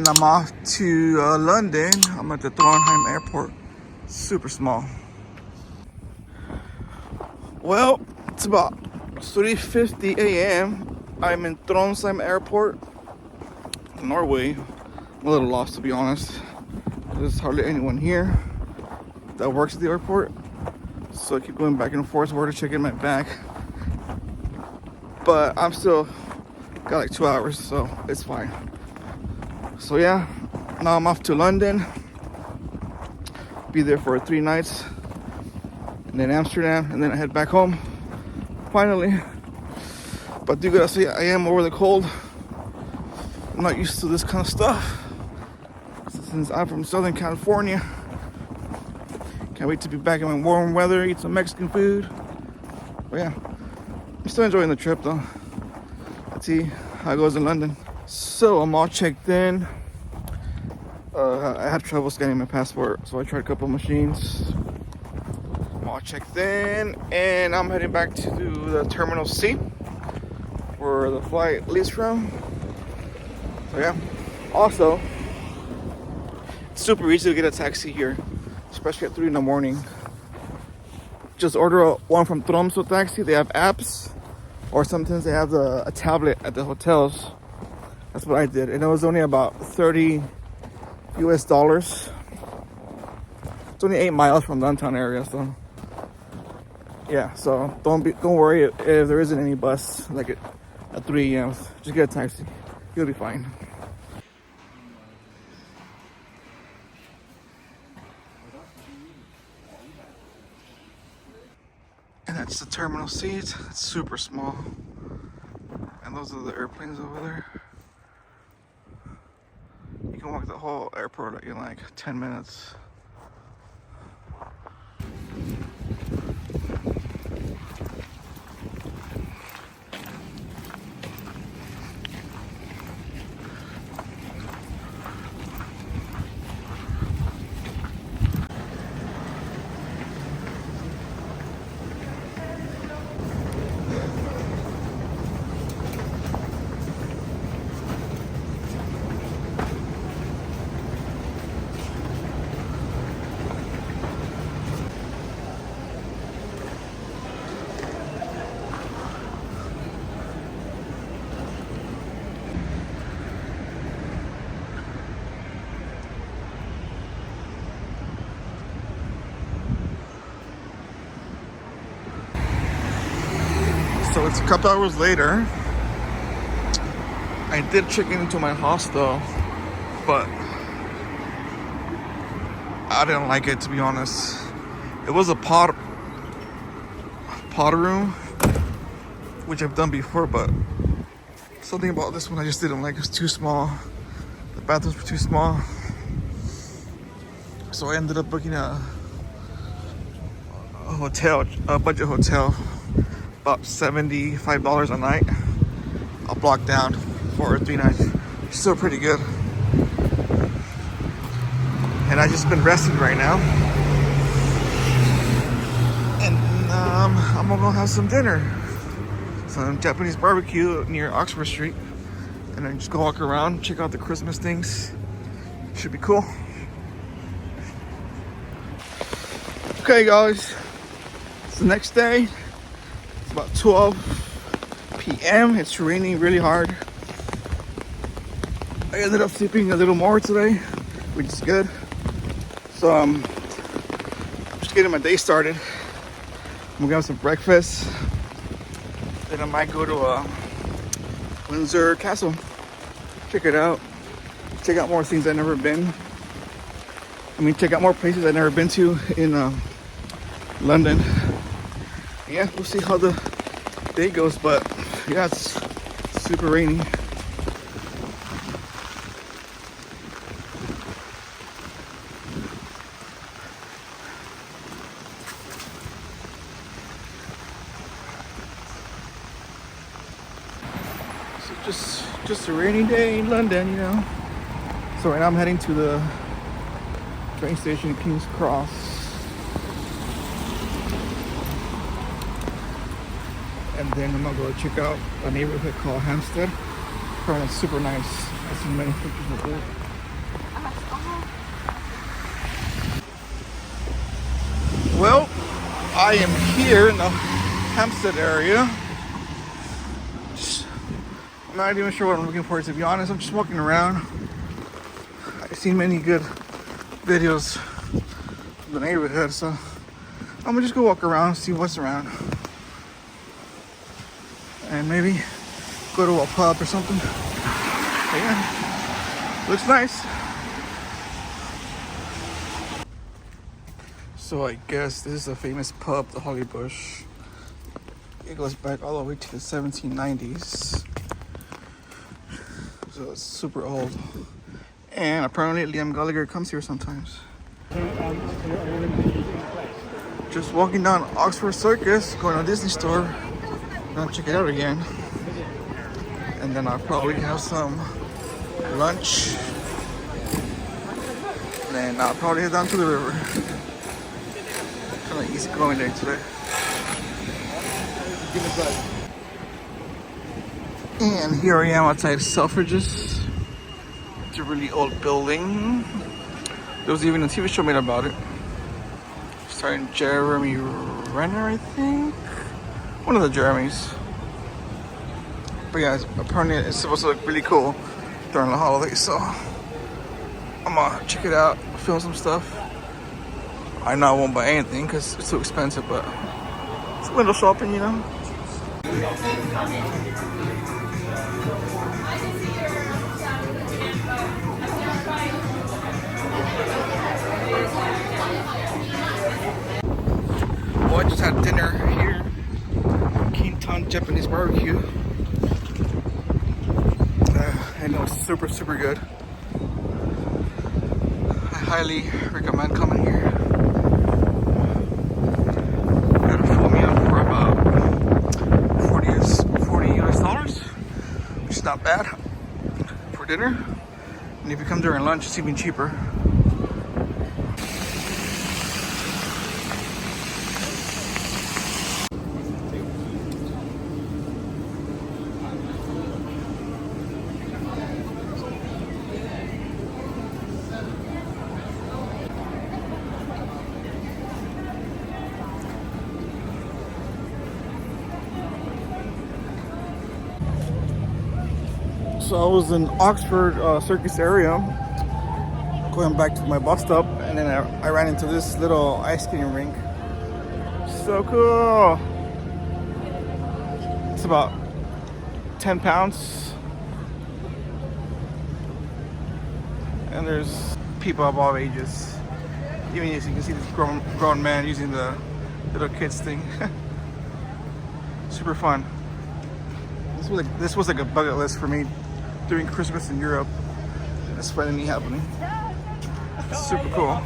and I'm off to London. I'm at the Trondheim airport. Super small. Well, it's about 3:50 a.m. I'm in Trondheim airport, Norway. I'm a little lost, to be honest. There's hardly anyone here that works at the airport, so I keep going back and forth where to check in my bag. But I'm still got like 2 hours, so it's fine. So yeah, now I'm off to London. Be there for 3 nights, and then Amsterdam, and then I head back home finally. But do gotta say, I am over the cold. I'm not used to this kind of stuff since I'm from Southern California. Can't wait to be back in my warm weather, eat some Mexican food. But yeah, I'm still enjoying the trip though. Let's see how it goes in London. So I'm all checked in. I had trouble scanning my passport, so I tried a couple machines. I'm all checked in, and I'm heading back to the Terminal C, where the flight leaves from. So yeah, also, it's super easy to get a taxi here, especially at 3 in the morning. Just order one from Tromsø Taxi. They have apps, or sometimes they have a tablet at the hotels. That's what I did, and it was only about $30 US. It's only 8 miles from downtown area, so yeah. So don't worry if there isn't any bus like at 3 a.m. Just get a taxi. You'll be fine. And that's the terminal seat. It's super small. And those are the airplanes over there. You can walk the whole airport in like 10 minutes. So it's a couple hours later. I did check into my hostel, but I didn't like it, to be honest. It was a pod room, which I've done before, but something about this one I just didn't like. It was too small. The bathrooms were too small. So I ended up booking a hotel, a budget hotel. About $75 a night. I'll block down for 3 nights. Still pretty good. And I just been resting right now. And I'm gonna have some dinner. Some Japanese BBQ near Oxford Street. And then just go walk around, check out the Christmas things. Should be cool. Okay guys, it's the next day. It's about 12 p.m. It's raining really hard. I ended up sleeping a little more today, which is good. So I'm just getting my day started. I'm gonna have some breakfast. Then I might go to Windsor Castle. Check it out. Check out more things I've never been. Check out more places I've never been to in London. Yeah, we'll see how the day goes, but yeah, it's super rainy. So just a rainy day in London, you know. So right now I'm heading to the train station, King's Cross. And then I'm gonna go check out a neighborhood called Hampstead. Apparently it's super nice. I've seen many pictures of it. Well, I am here in the Hampstead area. I'm not even sure what I'm looking for, to be honest. I'm just walking around. I've seen many good videos of the neighborhood, so I'm gonna just go walk around, see what's around, and maybe go to a pub or something. But yeah, looks nice. So I guess this is a famous pub, the Holly Bush. It goes back all the way to the 1790s. So it's super old. And apparently Liam Gallagher comes here sometimes. Just walking down Oxford Circus, going to Disney Store. Gonna check it out again. And then I'll probably have some lunch. And then I'll probably head down to the river. Kind of easy going there today. And here I am outside Selfridges. It's a really old building. There was even a TV show made about it. Starring Jeremy Renner, I think. One of the Jeremys. But yeah, apparently it's supposed to look really cool during the holidays, so I'm gonna check it out, film some stuff. I know I won't buy anything because it's too expensive, but it's window shopping, you know. Well, I just had dinner here, Japanese BBQ. And it was super good. I highly recommend coming here. Got a full meal for about $40 US, which is not bad for dinner. And if you come during lunch, it's even cheaper. So I was in Oxford Circus area, going back to my bus stop, and then I ran into this little ice skating rink. So cool! It's about 10 pounds, and there's people of all ages. Even as you can see, this grown man using the little kids thing. Super fun. This was like a bucket list for me during Christmas in Europe. It's finally happening. It's super cool.